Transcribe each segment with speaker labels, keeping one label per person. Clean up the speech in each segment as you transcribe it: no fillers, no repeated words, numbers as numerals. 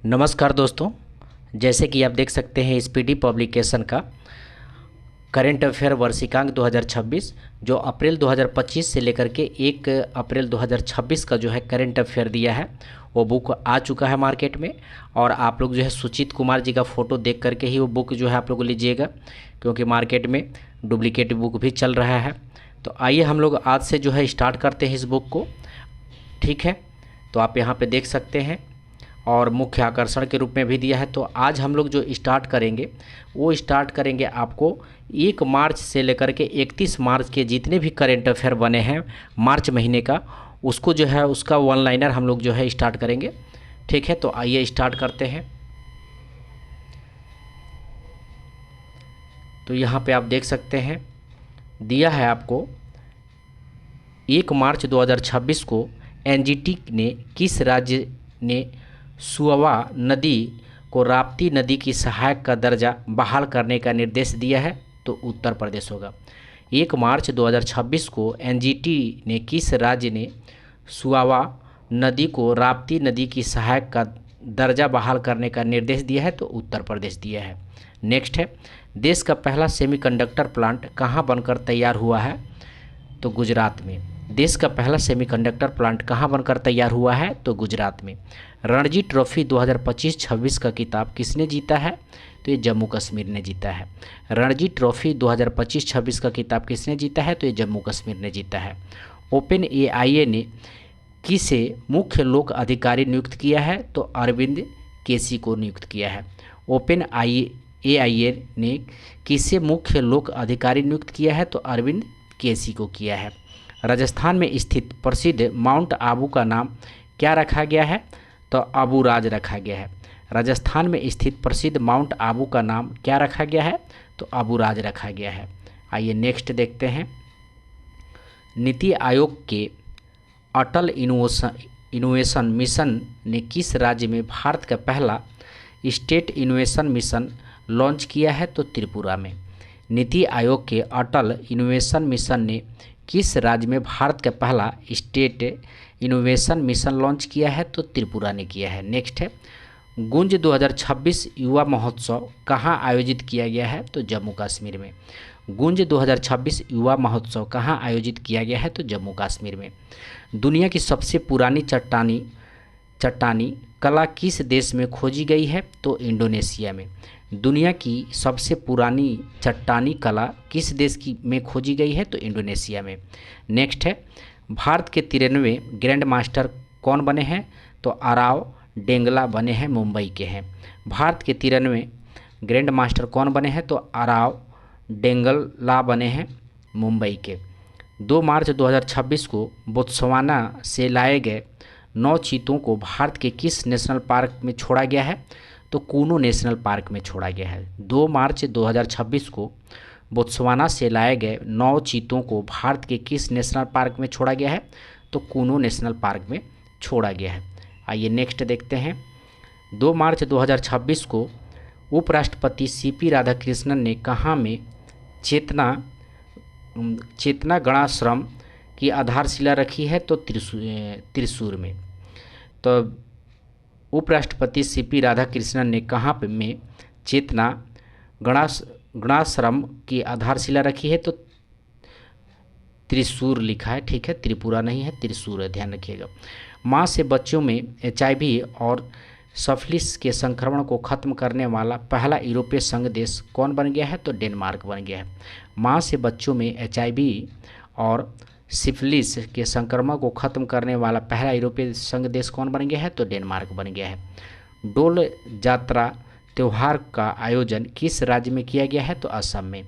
Speaker 1: नमस्कार दोस्तों। जैसे कि आप देख सकते हैं स्पीडी पब्लिकेशन का करेंट अफेयर वर्षिकांक 2026 जो अप्रैल 2025 से लेकर के 1 अप्रैल 2026 का जो है करेंट अफेयर दिया है, वो बुक आ चुका है मार्केट में। और आप लोग जो है सुचित कुमार जी का फ़ोटो देख करके ही वो बुक जो है आप लोग लीजिएगा, क्योंकि मार्केट में डुप्लीकेट बुक भी चल रहा है। तो आइए हम लोग आज से जो है स्टार्ट करते हैं इस बुक को। ठीक है, तो आप यहाँ पे देख सकते हैं और मुख्य आकर्षण के रूप में भी दिया है। तो आज हम लोग जो स्टार्ट करेंगे वो स्टार्ट करेंगे आपको 1 मार्च से लेकर के 31 मार्च के जितने भी करेंट अफेयर बने हैं मार्च महीने का, उसको जो है उसका वन लाइनर हम लोग जो है स्टार्ट करेंगे। ठीक है, तो आइए स्टार्ट करते हैं। तो यहाँ पे आप देख सकते हैं दिया है आपको 1 मार्च 2026 को एनजीटी ने किस राज्य ने सुअवा नदी को राप्ती नदी की सहायक का दर्जा बहाल करने का निर्देश दिया है? तो उत्तर प्रदेश होगा। 1 मार्च 2026 को एनजीटी ने किस राज्य ने सुअवा नदी को राप्ती नदी की सहायक का दर्जा बहाल करने का निर्देश दिया है? तो उत्तर प्रदेश दिया है। नेक्स्ट है, देश का पहला सेमीकंडक्टर प्लांट कहाँ बनकर तैयार हुआ है? तो गुजरात में। देश का पहला सेमीकंडक्टर प्लांट कहाँ बनकर तैयार हुआ है? तो गुजरात में। रणजी ट्रॉफी 2025-26 का खिताब किसने जीता है? तो ये जम्मू कश्मीर ने जीता है। रणजी ट्रॉफी 2025-26 का खिताब किसने जीता है? तो ये जम्मू कश्मीर ने जीता है। ओपन एआईए ने किसे मुख्य लोक अधिकारी नियुक्त किया है? तो अरविंद केसी को नियुक्त किया है। ओपन एआईए ने किसे मुख्य लोक अधिकारी नियुक्त किया है? तो अरविंद केसी को किया है। राजस्थान में स्थित प्रसिद्ध माउंट आबू का नाम क्या रखा गया है? तो अबूराज रखा गया है। राजस्थान में स्थित प्रसिद्ध माउंट आबू का नाम क्या रखा गया है? तो अबूराज रखा गया है। आइए नेक्स्ट देखते हैं। नीति आयोग के अटल इनोवेशन मिशन ने किस राज्य में भारत का पहला स्टेट इनोवेशन मिशन लॉन्च किया है? तो त्रिपुरा में। नीति आयोग के अटल इनोवेशन मिशन ने किस राज्य में भारत का पहला स्टेट इनोवेशन मिशन लॉन्च किया है? तो त्रिपुरा ने किया है। नेक्स्ट है, गुंज 2026 युवा महोत्सव कहाँ आयोजित किया गया है? तो जम्मू कश्मीर में। गुंज 2026 युवा महोत्सव कहाँ आयोजित किया गया है? तो जम्मू कश्मीर में। दुनिया की सबसे पुरानी चट्टानी कला किस देश में खोजी गई है? तो इंडोनेशिया में। दुनिया की सबसे पुरानी चट्टानी कला किस देश की में खोजी गई है? तो इंडोनेशिया में। नेक्स्ट है, भारत के 93 ग्रैंड मास्टर कौन बने हैं? तो आराव डेंगला बने हैं, मुंबई के हैं। भारत के 93 ग्रैंड मास्टर कौन बने हैं? तो आराव डेंगला बने हैं, मुंबई के। 2 मार्च 2026 को बोत्सवाना से लाए गए 9 चीतों को भारत के किस नेशनल पार्क में छोड़ा गया है? तो कूनो नेशनल पार्क में छोड़ा गया है। 2 मार्च 2026 को बोत्सवाना से लाए गए 9 चीतों को भारत के किस नेशनल पार्क में छोड़ा गया है? तो कूनो नेशनल पार्क में छोड़ा गया है। आइए नेक्स्ट देखते हैं। 2 मार्च 2026 को उपराष्ट्रपति सीपी राधाकृष्णन ने कहाँ में चेतना गणाश्रम की आधारशिला रखी है? तो त्रिशूर में। तो उपराष्ट्रपति सीपी राधाकृष्णन ने कहाँ पे में चेतना गणाश्रम की आधारशिला रखी है? तो त्रिशूर लिखा है, ठीक है, त्रिपुरा नहीं है, त्रिशूर है, ध्यान रखिएगा। माँ से बच्चों में एचआईवी और सिफिलिस के संक्रमण को खत्म करने वाला पहला यूरोपीय संघ देश कौन बन गया है? तो डेनमार्क बन गया है। माँ से बच्चों में एचआईवी और सिफिलिस के संक्रमण को खत्म करने वाला पहला यूरोपीय संघ देश कौन बन गया है? तो डेनमार्क बन गया है। डोल यात्रा त्यौहार का आयोजन किस राज्य में किया गया है? तो असम में।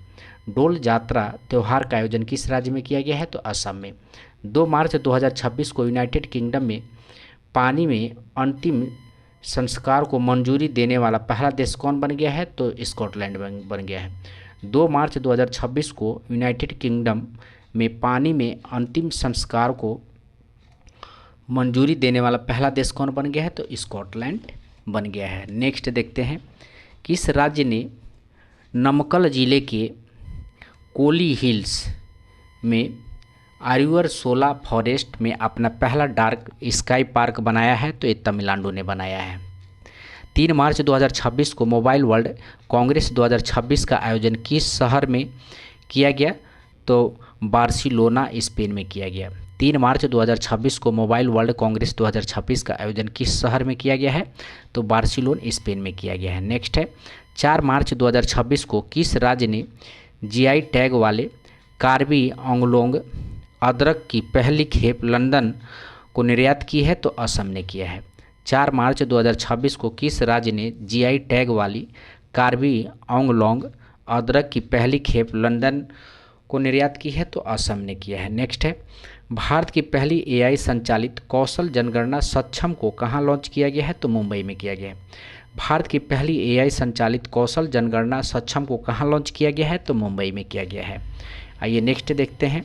Speaker 1: डोल यात्रा त्यौहार का आयोजन किस राज्य में किया गया है? तो असम में। 2 मार्च 2026 को यूनाइटेड किंगडम में पानी में अंतिम संस्कार को मंजूरी देने वाला पहला देश कौन बन गया है? तो स्कॉटलैंड बन गया है। 2 मार्च 2026 को यूनाइटेड किंगडम में पानी में अंतिम संस्कार को मंजूरी देने वाला पहला देश कौन बन गया है? तो स्कॉटलैंड बन गया है। नेक्स्ट देखते हैं, किस राज्य ने नमक्कल जिले के कोली हिल्स में आर्यूर सोला फॉरेस्ट में अपना पहला डार्क स्काई पार्क बनाया है? तो ये तमिलनाडु ने बनाया है। 3 मार्च 2026 को मोबाइल वर्ल्ड कांग्रेस 2026 का आयोजन किस शहर में किया गया? तो बार्सिलोना स्पेन में किया गया। 3 मार्च 2026 को मोबाइल वर्ल्ड कांग्रेस 2026 का आयोजन किस शहर में किया गया है? तो बार्सिलोन स्पेन में किया गया है। नेक्स्ट है 4 मार्च 2026 को किस राज्य ने जीआई टैग वाले कार्बी आंगलोंग अदरक की पहली खेप लंदन को निर्यात की है? तो असम ने किया है। 4 मार्च 2026 को किस राज्य ने जीआई टैग वाली कार्बी आंगलोंग अदरक की पहली खेप लंदन को निर्यात की है? तो असम ने किया है। नेक्स्ट है भारत की पहली एआई संचालित कौशल जनगणना सक्षम को कहाँ लॉन्च किया गया है? तो मुंबई में किया गया है। भारत की पहली एआई संचालित कौशल जनगणना सक्षम को कहाँ लॉन्च किया गया है? तो मुंबई में किया गया है। आइए नेक्स्ट देखते हैं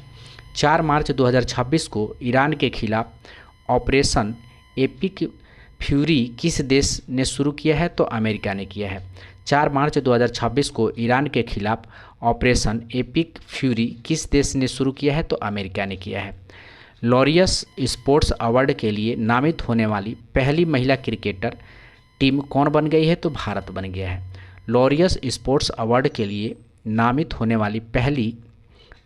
Speaker 1: 4 मार्च 2026 को ईरान के खिलाफ ऑपरेशन एपिक फ्यूरी किस देश ने शुरू किया है? तो अमेरिका ने किया है। 4 मार्च 2026 को ईरान के खिलाफ ऑपरेशन एपिक फ्यूरी किस देश ने शुरू किया है? तो अमेरिका ने किया है। लॉरियस स्पोर्ट्स अवार्ड के लिए नामित होने वाली पहली महिला क्रिकेटर टीम कौन बन गई है? तो भारत बन गया है। लॉरियस स्पोर्ट्स अवार्ड के लिए नामित होने वाली पहली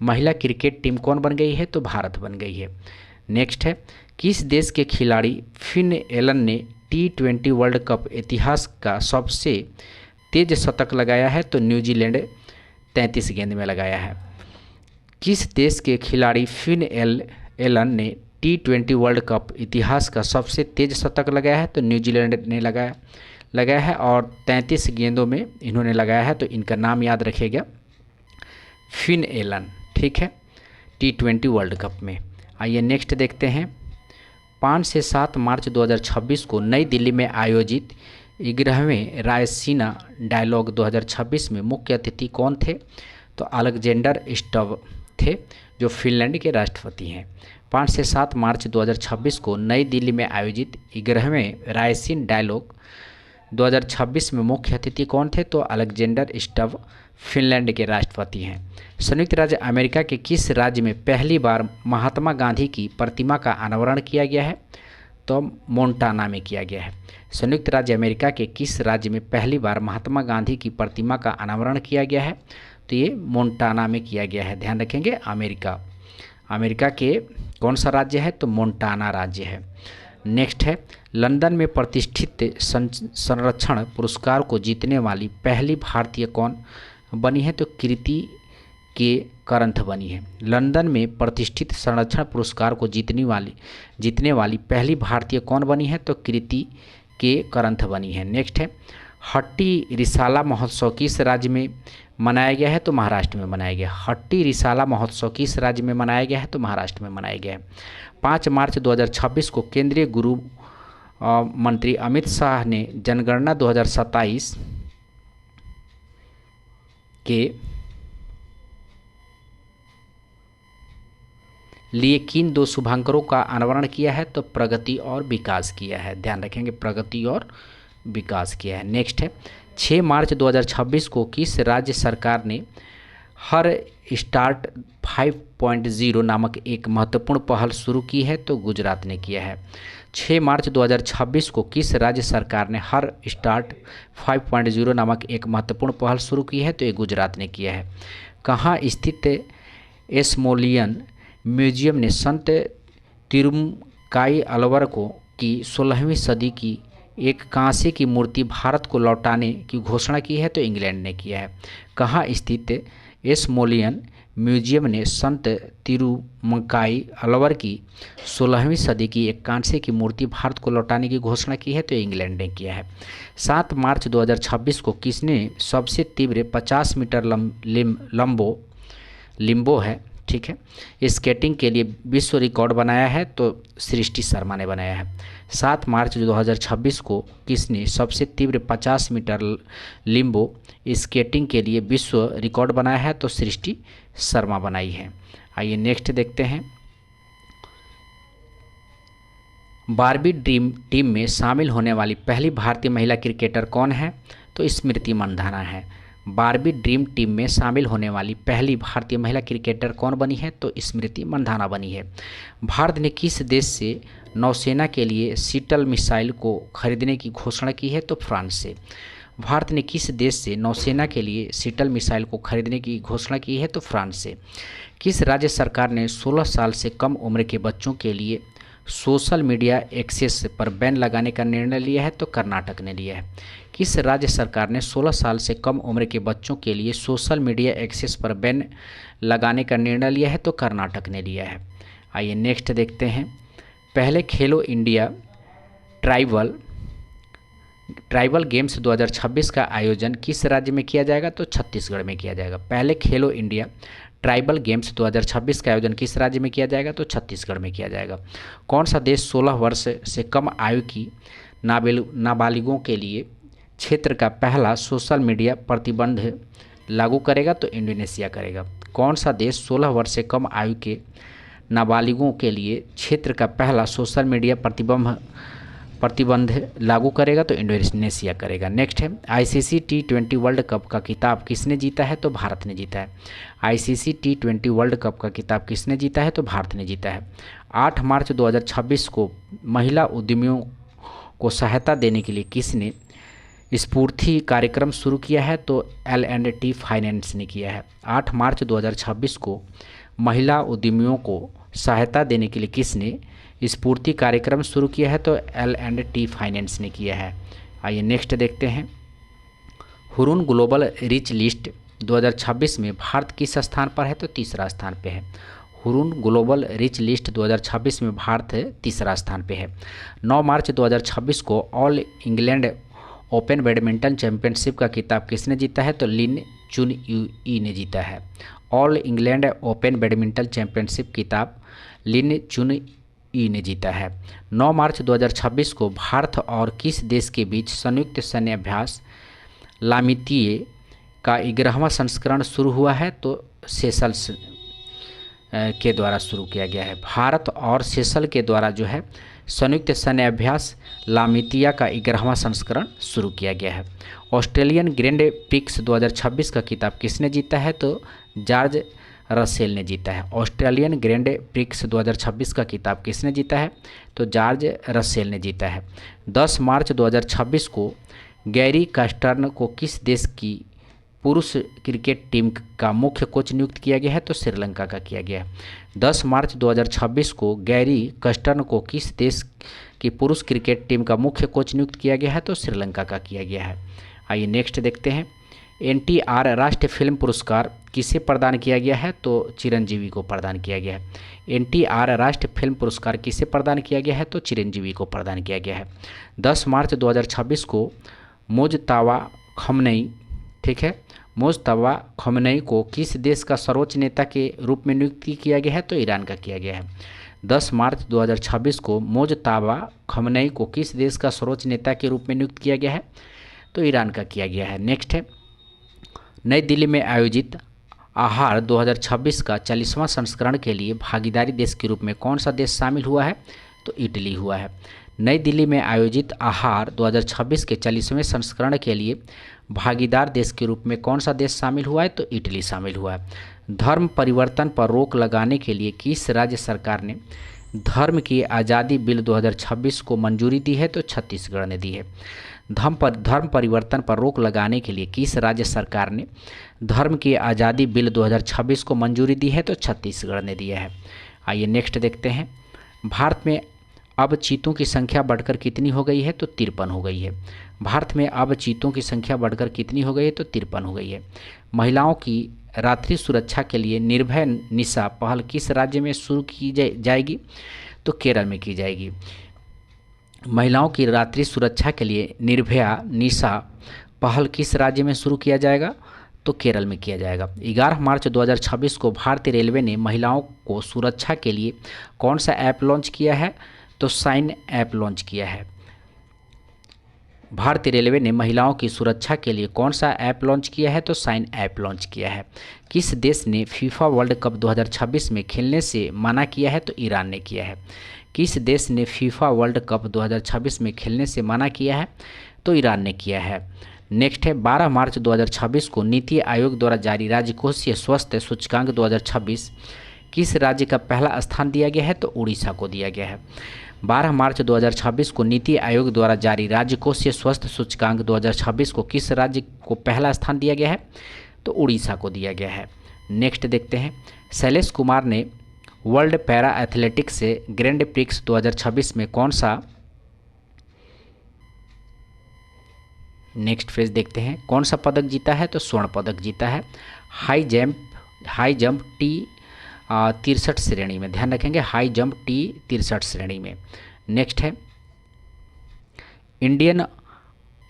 Speaker 1: महिला क्रिकेट टीम कौन बन गई है? तो भारत बन गई है। नेक्स्ट है किस देश के खिलाड़ी फिन एलन ने T20 वर्ल्ड कप इतिहास का सबसे तेज शतक लगाया है? तो न्यूजीलैंड 33 गेंद में लगाया है। किस देश के खिलाड़ी फिन एलन ने T20 वर्ल्ड कप इतिहास का सबसे तेज शतक लगाया है? तो न्यूजीलैंड ने लगाया है और 33 गेंदों में इन्होंने लगाया है। तो इनका नाम याद रखिएगा, फिन एलन। ठीक है, T20 वर्ल्ड कप में। आइए नेक्स्ट देखते हैं 5 से 7 मार्च 2026 को नई दिल्ली में आयोजित 11वें रायसीना डायलॉग 2026 में मुख्य अतिथि कौन थे? तो अलेक्जेंडर स्टव थे, जो फिनलैंड के राष्ट्रपति हैं। 5 से 7 मार्च 2026 को नई दिल्ली में आयोजित 11वें रायसीन डायलॉग 2026 में मुख्य अतिथि कौन थे? तो अलेक्जेंडर स्टव फिनलैंड के राष्ट्रपति हैं। संयुक्त राज्य अमेरिका के किस राज्य में पहली बार महात्मा गांधी की प्रतिमा का अनावरण किया गया है? तो मोंटाना में किया गया है। संयुक्त राज्य अमेरिका के किस राज्य में पहली बार महात्मा गांधी की प्रतिमा का अनावरण किया गया है? तो ये मोंटाना में किया गया है। ध्यान रखेंगे, अमेरिका के कौन सा राज्य है? तो मोंटाना राज्य है। नेक्स्ट है लंदन में प्रतिष्ठित संरक्षण पुरस्कार को जीतने वाली पहली भारतीय कौन बनी है? तो कृति के करंथ बनी है। लंदन में प्रतिष्ठित संरक्षण पुरस्कार को जीतने वाली पहली भारतीय कौन बनी है? तो कृति के करंथ बनी है। नेक्स्ट है हट्टी रिसाला महोत्सव किस राज्य में मनाया गया है? तो महाराष्ट्र में मनाया गया। हट्टी रिसाला महोत्सव किस राज्य में मनाया गया है? तो महाराष्ट्र में मनाया गया है। 5 मार्च 2026 को केंद्रीय गृह मंत्री अमित शाह ने जनगणना 2027 के लिए किन 2 शुभांकरों का अनावरण किया है? तो प्रगति और विकास किया है। ध्यान रखेंगे, प्रगति और विकास किया है। नेक्स्ट है 6 मार्च 2026 को किस राज्य सरकार ने हर स्टार्ट 5.0 नामक एक महत्वपूर्ण पहल शुरू की है? तो गुजरात ने किया है। 6 मार्च 2026 को किस राज्य सरकार ने हर स्टार्ट 5.0 नामक एक महत्वपूर्ण पहल शुरू की है? तो ये गुजरात ने किया है। कहाँ स्थित स्मोलियन म्यूजियम ने संत तिरुमकाई अलवर की 16वीं सदी की एक कांसे की मूर्ति भारत को लौटाने की घोषणा की है? तो इंग्लैंड ने किया है। कहाँ स्थित स्मोलियन म्यूजियम ने संत तिरुमकाई अलवर की 16वीं सदी की एक कांसे की मूर्ति भारत को लौटाने की घोषणा की है? तो इंग्लैंड ने किया है। 7 मार्च 2026 को किसने सबसे तीव्र 50 मीटर लिम्बो है, ठीक है, स्केटिंग के लिए विश्व रिकॉर्ड बनाया है? तो सृष्टि शर्मा ने बनाया है। 7 मार्च 2026 को किसने सबसे तीव्र 50 मीटर लिम्बो स्केटिंग के लिए विश्व रिकॉर्ड बनाया है? तो सृष्टि शर्मा बनाई है। आइए नेक्स्ट देखते हैं 12वीं ड्रीम टीम में शामिल होने वाली पहली भारतीय महिला क्रिकेटर कौन है? तो स्मृति मंधाना है। बारबी ड्रीम टीम में शामिल होने वाली पहली भारतीय महिला क्रिकेटर कौन बनी है? तो स्मृति मंधाना बनी है। भारत ने किस देश से नौसेना के लिए शीतल मिसाइल को खरीदने की घोषणा की है? तो फ्रांस से। भारत ने किस देश से नौसेना के लिए शीतल मिसाइल को खरीदने की घोषणा की है? तो फ्रांस से। किस राज्य सरकार ने 16 साल से कम उम्र के बच्चों के लिए सोशल मीडिया एक्सेस पर बैन लगाने का निर्णय लिया है? तो कर्नाटक ने लिया है। किस राज्य सरकार ने 16 साल से कम उम्र के बच्चों के लिए सोशल मीडिया एक्सेस पर बैन लगाने का निर्णय लिया है? तो कर्नाटक ने लिया है। आइए नेक्स्ट देखते हैं। पहले खेलो इंडिया ट्राइबल गेम्स 2026 का आयोजन किस राज्य में किया जाएगा? तो छत्तीसगढ़ में किया जाएगा। पहले खेलो इंडिया ट्राइबल गेम्स 2026 का आयोजन किस राज्य में किया जाएगा? तो छत्तीसगढ़ में किया जाएगा। कौन सा देश 16 वर्ष से कम आयु की नाबालिगों के लिए क्षेत्र का पहला सोशल मीडिया प्रतिबंध लागू करेगा? तो इंडोनेशिया करेगा। कौन सा देश 16 वर्ष से कम आयु के नाबालिगों के लिए क्षेत्र का पहला सोशल मीडिया प्रतिबंध लागू करेगा? तो इंडोनेशिया करेगा। नेक्स्ट है, आईसीसी T20 वर्ल्ड कप का खिताब किसने जीता है? तो भारत ने जीता है। आईसीसी T20 वर्ल्ड कप का खिताब किसने जीता है? तो भारत ने जीता है। 8 मार्च 2026 को महिला उद्यमियों को सहायता देने के लिए किसने स्फूर्ति कार्यक्रम शुरू किया है? तो L&T फाइनेंस ने किया है। 8 मार्च 2026 को महिला उद्यमियों को सहायता देने के लिए किसने स्फूर्ति कार्यक्रम शुरू किया है? तो L&T फाइनेंस ने किया है। आइए नेक्स्ट देखते हैं। हुरून ग्लोबल रिच लिस्ट 2026 में भारत किस स्थान पर है? तो तीसरा स्थान पे है। हुरून ग्लोबल रिच लिस्ट 2026 में भारत तीसरा स्थान पे है। 9 मार्च 2026 को all England open badminton championship का खिताब किसने जीता है? तो लिन चुनई ने जीता है। All England open badminton championship खिताब लिन चुनई ने जीता है। 9 मार्च 2026 को भारत और किस देश के बीच संयुक्त सैन्य अभ्यास लामितीये का 11वां संस्करण शुरू हुआ है? तो सेशल्स के द्वारा शुरू किया गया है। भारत और सेशल के द्वारा जो है संयुक्त सैन्य अभ्यास लामितिया का 11वां संस्करण शुरू किया गया है। ऑस्ट्रेलियन ग्रैंड प्रिक्स 2026 का खिताब किसने जीता है? तो जॉर्ज रसेल ने जीता है। ऑस्ट्रेलियन ग्रैंड प्रिक्स 2026 का खिताब किसने जीता है? तो जॉर्ज रसेल ने जीता है। 10 मार्च 2026 को गैरी कास्टर्न को किस देश की पुरुष क्रिकेट टीम का मुख्य कोच नियुक्त किया गया है? तो श्रीलंका का किया गया है। 10 मार्च 2026 को गैरी कास्टर्न को किस देश की पुरुष क्रिकेट टीम का मुख्य कोच नियुक्त किया गया है? तो श्रीलंका का किया गया है। आइए नेक्स्ट देखते हैं। NTR राष्ट्रीय फिल्म पुरस्कार किसे प्रदान किया गया है? तो चिरंजीवी को प्रदान किया गया है। NTR राष्ट्रीय फिल्म पुरस्कार किसे प्रदान किया गया है? तो चिरंजीवी को प्रदान किया गया है। 10 मार्च 2026 को मुज्तबा खमनई, ठीक है, मुज्तबा खमनई को किस देश का सर्वोच्च नेता के रूप में नियुक्त किया गया है? तो ईरान का किया गया है। 10 मार्च 2026 को मुज्तबा खमनई को किस देश का सर्वोच्च नेता के रूप में नियुक्त किया गया है? तो ईरान का किया गया है। नेक्स्ट है, नई दिल्ली में आयोजित आहार 2026 का 40वां संस्करण के लिए भागीदारी देश के रूप में कौन सा देश शामिल हुआ है? तो इटली हुआ है। नई दिल्ली में आयोजित आहार 2026 के 40वें संस्करण के लिए भागीदार देश के रूप में कौन सा देश शामिल हुआ है? तो इटली शामिल हुआ है। धर्म परिवर्तन पर रोक लगाने के लिए किस राज्य सरकार ने धर्म की आज़ादी बिल 2026 को मंजूरी दी है? तो छत्तीसगढ़ ने दी है। धर्म परिवर्तन पर रोक लगाने के लिए किस राज्य सरकार ने धर्म की आज़ादी बिल 2026 को मंजूरी दी है? तो छत्तीसगढ़ ने दिया है। आइए नेक्स्ट देखते हैं। भारत में अब चीतों की संख्या बढ़कर कितनी हो गई है? तो 53 हो गई है। भारत में अब चीतों की संख्या बढ़कर कितनी हो गई है? तो 53 हो गई है। महिलाओं की रात्रि सुरक्षा के लिए निर्भया निशा पहल किस राज्य में शुरू की जाएगी? तो केरल में की जाएगी। महिलाओं की रात्रि सुरक्षा के लिए निर्भया निशा पहल किस राज्य में शुरू किया जाएगा? तो केरल में किया जाएगा। 11 मार्च 2026 को भारतीय रेलवे ने महिलाओं को सुरक्षा के लिए कौन सा ऐप लॉन्च किया है? तो साइन ऐप लॉन्च किया है। भारतीय रेलवे ने महिलाओं की सुरक्षा के लिए कौन सा ऐप लॉन्च किया है? तो साइन ऐप लॉन्च किया है। किस देश ने फीफा वर्ल्ड कप 2026 में खेलने से मना किया है? तो ईरान ने किया है। किस देश ने फीफा वर्ल्ड कप 2026 में खेलने से मना किया है? तो ईरान ने किया है। नेक्स्ट है 12 मार्च 2026 को नीति आयोग द्वारा जारी राजकोषीय स्वास्थ्य सूचकांक 2026 किस राज्य का पहला स्थान दिया गया है? तो उड़ीसा को दिया गया है। 12 मार्च 2026 को नीति आयोग द्वारा जारी राजकोषीय स्वास्थ्य सूचकांक 2026 को किस राज्य को पहला स्थान दिया गया है? तो उड़ीसा को दिया गया है। नेक्स्ट देखते हैं, शैलेश कुमार ने वर्ल्ड पैरा एथलेटिक्स से ग्रैंड प्रिक्स 2026 में कौन सा, नेक्स्ट फेज देखते हैं, कौन सा पदक जीता है? तो स्वर्ण पदक जीता है हाई जंप टी 63 श्रेणी में। ध्यान रखेंगे, हाई जंप टी 63 श्रेणी में। नेक्स्ट है, इंडियन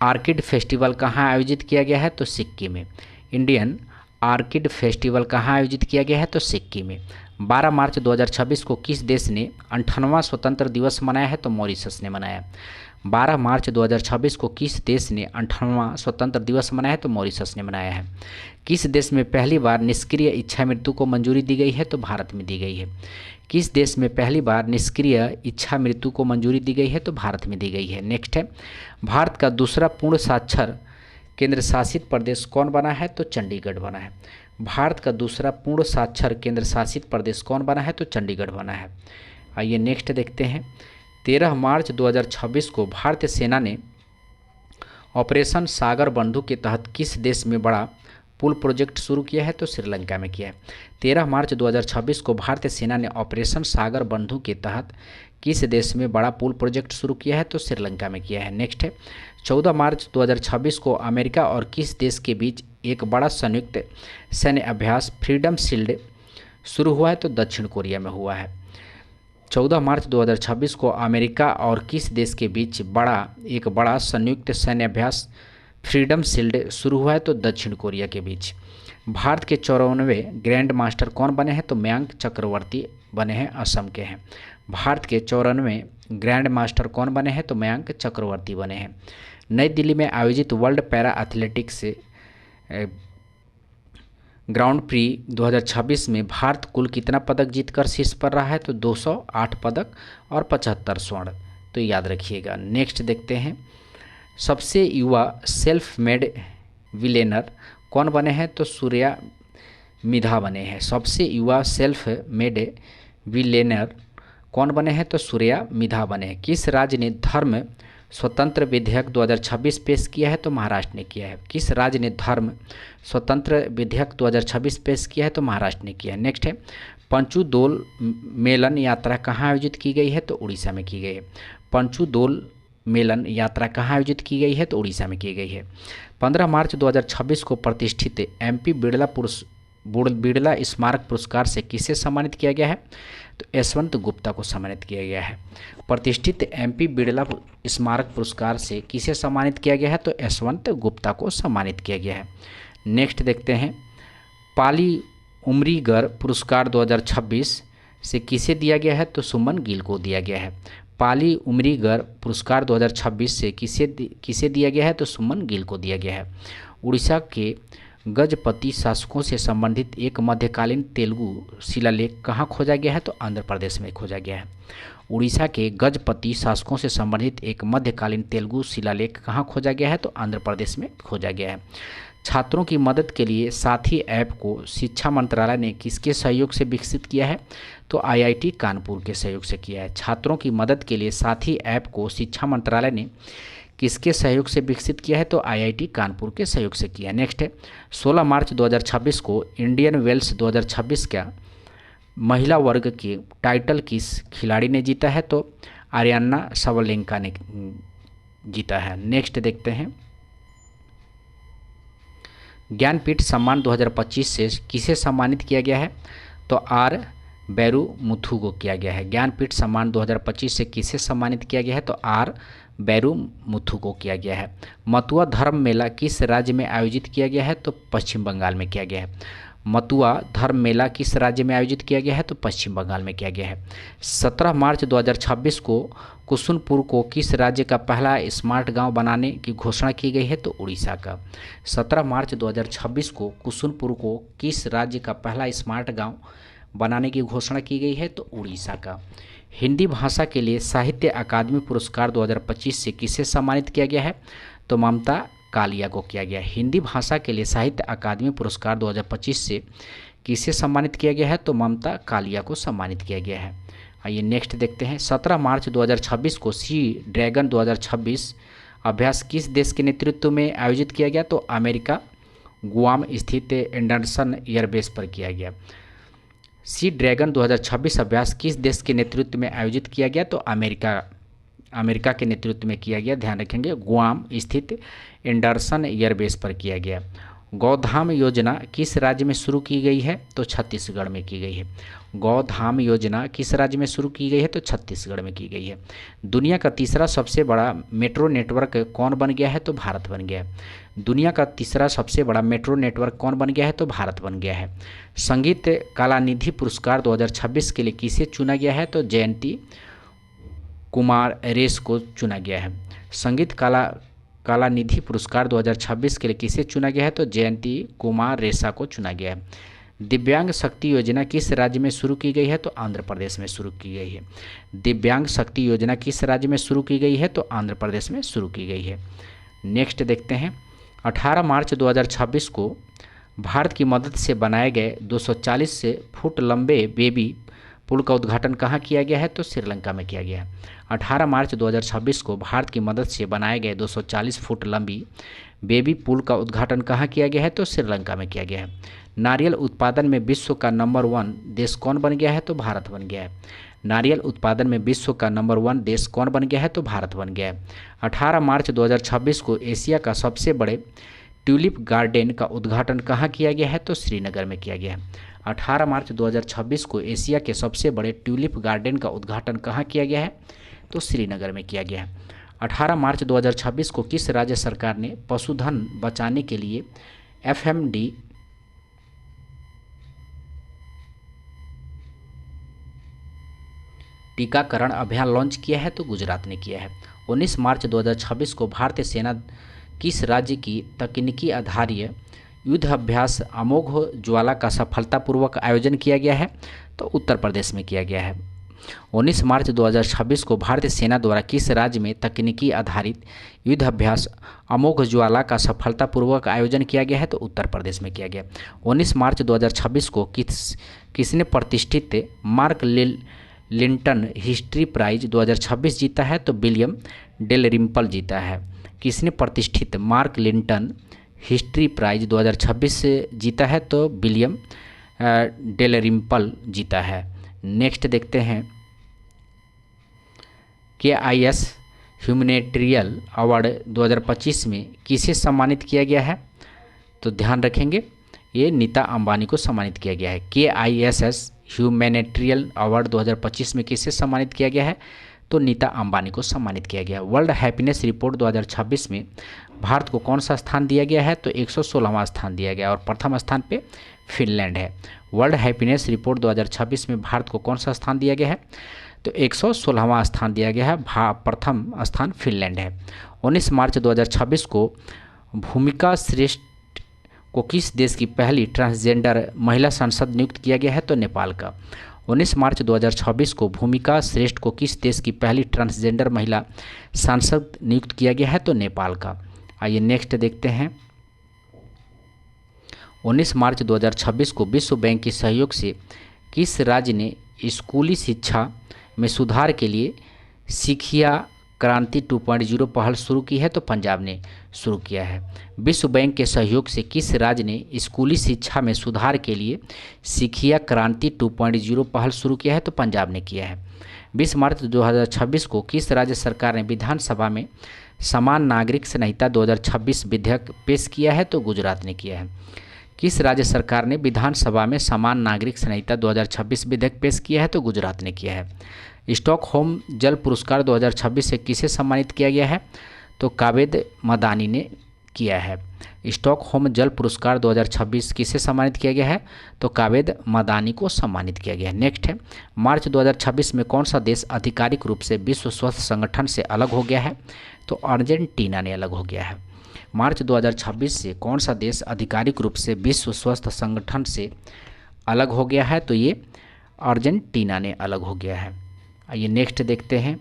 Speaker 1: आर्किड फेस्टिवल कहाँ आयोजित किया गया है? तो सिक्किम में। इंडियन आर्किड फेस्टिवल कहाँ आयोजित किया गया है? तो सिक्किम में। 12 मार्च 2026 को किस देश ने 58वां स्वतंत्र दिवस मनाया है? तो मॉरिशस ने मनाया। 12 मार्च 2026 को किस देश ने 58वां स्वतंत्र दिवस मनाया है? तो मॉरिशस ने मनाया है। किस देश में पहली बार निष्क्रिय इच्छा मृत्यु को मंजूरी दी गई है? तो भारत में दी गई है। किस देश में पहली बार निष्क्रिय इच्छा मृत्यु को मंजूरी दी गई है? तो भारत में दी गई है। नेक्स्ट है, भारत का दूसरा पूर्ण साक्षर केंद्र शासित प्रदेश कौन बना है? तो चंडीगढ़ बना है। भारत का दूसरा पूर्ण साक्षर केंद्र शासित प्रदेश कौन बना है? तो चंडीगढ़ बना है। आइए नेक्स्ट देखते हैं, 13 मार्च 2026 को भारतीय सेना ने ऑपरेशन सागर बंधु के तहत किस देश में बड़ा पुल प्रोजेक्ट शुरू किया है? तो श्रीलंका में किया है। 13 मार्च 2026 को भारतीय सेना ने ऑपरेशन सागर बंधु के तहत किस देश में बड़ा पुल प्रोजेक्ट शुरू किया है? तो श्रीलंका में किया है। नेक्स्ट है, 14 मार्च 2026 को अमेरिका और किस देश के बीच एक बड़ा संयुक्त सैन्य अभ्यास फ्रीडम शील्ड शुरू हुआ है? तो दक्षिण कोरिया में हुआ है। 14 मार्च 2026 को अमेरिका और किस देश के बीच एक बड़ा संयुक्त सैन्य अभ्यास फ्रीडम शील्ड शुरू हुआ है? तो दक्षिण कोरिया के बीच। भारत के 94वें ग्रैंड मास्टर कौन बने हैं? तो मयंक चक्रवर्ती बने हैं, असम के हैं। भारत के 94वें ग्रैंड मास्टर कौन बने हैं? तो मयंक चक्रवर्ती बने हैं। नई दिल्ली में आयोजित world para athletics ground pre 2026 में भारत कुल कितना पदक जीतकर शीर्ष पर रहा है? तो 208 पदक और 75 स्वर्ण, तो याद रखिएगा। नेक्स्ट देखते हैं, सबसे युवा सेल्फ मेड विलेनर कौन बने हैं? तो सूर्या मिधा बने हैं। सबसे युवा सेल्फ मेड विलेनर कौन बने हैं? तो सूर्या मिधा बने हैं। किस राज्य ने धर्म स्वतंत्र विधेयक 2026 पेश किया है? तो महाराष्ट्र ने किया है। किस राज्य ने धर्म स्वतंत्र विधेयक 2026 पेश किया है? तो महाराष्ट्र ने किया है। नेक्स्ट है, पंचू दोल मेलन यात्रा कहाँ आयोजित की गई है? तो उड़ीसा में की गई है। पंचू दोल मेलन यात्रा कहाँ आयोजित की गई है? तो उड़ीसा में की गई है। 15 मार्च 2026 को प्रतिष्ठित एमपी बिड़ला स्मारक पुरस्कार से किसे सम्मानित किया गया है? तो यशवंत गुप्ता को सम्मानित किया गया है। प्रतिष्ठित एमपी बिड़ला स्मारक पुरस्कार से किसे सम्मानित किया गया है? तो यशवंत गुप्ता को सम्मानित किया गया है। नेक्स्ट देखते हैं, पाली उमरीगर पुरस्कार 2026 से किसे दिया गया है? तो सुमन गिल को दिया गया है। पाली उमरीगर पुरस्कार 2026 से किसे दिया गया है? तो सुमन गिल को दिया गया है। उड़ीसा के गजपति शासकों से संबंधित एक मध्यकालीन तेलुगु शिलालेख कहाँ खोजा गया है? तो आंध्र प्रदेश में खोजा गया है। उड़ीसा के गजपति शासकों से संबंधित एक मध्यकालीन तेलुगु शिलालेख कहाँ खोजा गया है? तो आंध्र प्रदेश में खोजा गया है। छात्रों की मदद के लिए साथी ऐप को शिक्षा मंत्रालय ने किसके सहयोग से विकसित किया है? तो आईआईटी कानपुर के सहयोग से किया है। छात्रों की मदद के लिए साथी ऐप को शिक्षा मंत्रालय ने किसके सहयोग से विकसित किया है? तो आईआईटी कानपुर के सहयोग से किया है। नेक्स्ट है, 16 मार्च 2026 को इंडियन वेल्स 2026 का महिला वर्ग के टाइटल किस खिलाड़ी ने जीता है? तो आर्याना सावलेंका ने जीता है। नेक्स्ट देखते हैं, ज्ञानपीठ सम्मान 2025 से किसे सम्मानित किया गया है? तो आर बैरू मुथु को किया गया है। ज्ञानपीठ सम्मान 2025 से किसे सम्मानित किया गया है? तो आर बैरू मुथु को किया गया है। मथुआ धर्म मेला किस राज्य में आयोजित किया गया है? तो पश्चिम बंगाल में किया गया है। मथुआ धर्म मेला किस राज्य में आयोजित किया गया है? तो पश्चिम बंगाल में किया गया है। 17 मार्च 2026 को कुसुनपुर को किस राज्य का पहला स्मार्ट गांव बनाने की घोषणा की गई है? तो उड़ीसा का। 17 मार्च 2026 को कुसुनपुर को किस राज्य का पहला स्मार्ट गांव बनाने की घोषणा की गई है? तो उड़ीसा का। हिंदी भाषा के लिए साहित्य अकादमी पुरस्कार 2025 से किसे सम्मानित किया गया है? तो ममता कालिया को किया गया। हिंदी भाषा के लिए साहित्य अकादमी पुरस्कार 2025 से किसे सम्मानित किया गया है? तो ममता कालिया को सम्मानित किया गया है। आइए नेक्स्ट देखते हैं। 17 मार्च 2026 को सी ड्रैगन 2026 अभ्यास किस देश के नेतृत्व में आयोजित किया गया? तो अमेरिका गुआम स्थित एंडरसन एयरबेस पर किया गया। सी ड्रैगन 2026 अभ्यास किस देश के नेतृत्व में आयोजित किया गया? तो अमेरिका के नेतृत्व में किया गया। ध्यान रखेंगे, गुआम स्थित एंडरसन एयरबेस पर किया गया। गौधाम योजना किस राज्य में शुरू की गई है? तो छत्तीसगढ़ में की गई है। गौधाम योजना किस राज्य में शुरू की गई है? तो छत्तीसगढ़ में की गई है। दुनिया का तीसरा सबसे बड़ा मेट्रो नेटवर्क कौन बन गया है? तो भारत बन गया है। दुनिया का तीसरा सबसे बड़ा मेट्रो नेटवर्क कौन बन गया है? तो भारत बन गया है। संगीत कलानिधि पुरस्कार 2026 के लिए किसे चुना गया है? तो जयंती कुमार रेस को चुना गया है। संगीत कलानिधि पुरस्कार 2026 के लिए किसे चुना गया है? तो जयंती कुमार रेसा को चुना गया है। दिव्यांग शक्ति योजना किस राज्य में शुरू की गई है? तो आंध्र प्रदेश में शुरू की गई है। दिव्यांग शक्ति योजना किस राज्य में शुरू की गई है? तो आंध्र प्रदेश में शुरू की गई है। नेक्स्ट देखते हैं। 18 मार्च 2026 को भारत की मदद से बनाए गए 240 फुट लंबे बेबी पुल का उद्घाटन कहाँ किया गया है? तो श्रीलंका में किया गया है। 18 मार्च 2026 को भारत की मदद से बनाए गए 240 फुट लंबी बेबी पुल का उद्घाटन कहाँ किया गया है? तो श्रीलंका में किया गया है। नारियल उत्पादन में विश्व का नंबर 1 देश कौन बन गया है? तो भारत बन गया है। नारियल उत्पादन में विश्व का नंबर 1 देश कौन बन गया है? तो भारत बन गया है। 18 मार्च 2026 को एशिया का सबसे बड़े ट्यूलिप गार्डन का उद्घाटन कहाँ किया गया है? तो श्रीनगर में किया गया है। 18 मार्च 2026 को एशिया के सबसे बड़े ट्यूलिप गार्डन का उद्घाटन कहाँ किया गया है? तो श्रीनगर में किया गया है। 18 मार्च 2026 को किस राज्य सरकार ने पशुधन बचाने के लिए FMD टीकाकरण अभियान लॉन्च किया है? तो गुजरात ने किया है। 19 मार्च 2026 को भारतीय सेना किस राज्य की तकनीकी आधारित युद्ध अभ्यास अमोघ ज्वाला का सफलतापूर्वक आयोजन किया गया है? तो उत्तर प्रदेश में किया गया है। 19 मार्च 2026 को भारतीय सेना द्वारा किस राज्य में तकनीकी आधारित युद्ध अभ्यास अमोघ ज्वाला का सफलतापूर्वक आयोजन किया गया है? तो उत्तर प्रदेश में किया गया। 19 मार्च 2026 को किसने प्रतिष्ठित मार्क लिंटन हिस्ट्री प्राइज 2026 जीता है? तो विलियम डेलरिम्पल जीता है। किसने प्रतिष्ठित मार्क लिंटन हिस्ट्री प्राइज 2026 से जीता है? तो विलियम डेलरिम्पल जीता है। नेक्स्ट देखते हैं। KIS ह्यूमैनिटेरियन अवार्ड 2025 में किसे सम्मानित किया गया है? तो ध्यान रखेंगे, ये नीता अंबानी को सम्मानित किया गया है। KISS ह्यूमैनिटेरियन अवार्ड 2025 में किसे सम्मानित किया गया है? तो नीता अंबानी को सम्मानित किया गया। वर्ल्ड हैप्पीनेस रिपोर्ट 2026 में भारत को कौन सा स्थान दिया गया है? तो 116वां स्थान दिया गया और प्रथम स्थान पे फिनलैंड है। वर्ल्ड हैप्पीनेस रिपोर्ट 2026 में भारत को कौन सा स्थान दिया गया है? तो 116वां स्थान दिया गया है। प्रथम स्थान फिनलैंड है। 19 मार्च 2026 को भूमिका श्रेष्ठ को किस देश की पहली ट्रांसजेंडर महिला सांसद नियुक्त किया गया है? तो नेपाल का। 19 मार्च 2026 को भूमिका श्रेष्ठ को किस देश की पहली ट्रांसजेंडर महिला सांसद नियुक्त किया गया है? तो नेपाल का। आइए नेक्स्ट देखते हैं। 19 मार्च 2026 को विश्व बैंक के सहयोग से किस राज्य ने स्कूली शिक्षा में सुधार के लिए शिक्षा क्रांति 2.0 पहल शुरू की है? तो पंजाब ने शुरू किया है। विश्व बैंक के सहयोग से किस राज्य ने स्कूली शिक्षा में सुधार के लिए शिक्षा क्रांति 2.0 पहल शुरू किया है? तो पंजाब ने किया है। 20 मार्च 2026 को किस राज्य सरकार ने विधानसभा में समान नागरिक संहिता 2026 विधेयक पेश किया है? तो गुजरात ने किया है। किस राज्य सरकार ने विधानसभा में समान नागरिक संहिता 2026 विधेयक पेश किया है? तो गुजरात ने किया है। स्टॉकहोम जल पुरस्कार 2026 से किसे सम्मानित किया गया है? तो कावेद मदानी ने किया है। स्टॉकहोम जल पुरस्कार 2026 किसे सम्मानित किया गया है? तो कावेद मदानी को सम्मानित किया गया है। नेक्स्ट है, मार्च 2026 में कौन सा देश आधिकारिक रूप से विश्व स्वास्थ्य संगठन से अलग हो गया है? तो अर्जेंटीना ने अलग हो गया है। मार्च 2026 से कौन सा देश आधिकारिक रूप से विश्व स्वास्थ्य संगठन से अलग हो गया है? तो ये अर्जेंटीना ने अलग हो गया है। आइए नेक्स्ट देखते हैं।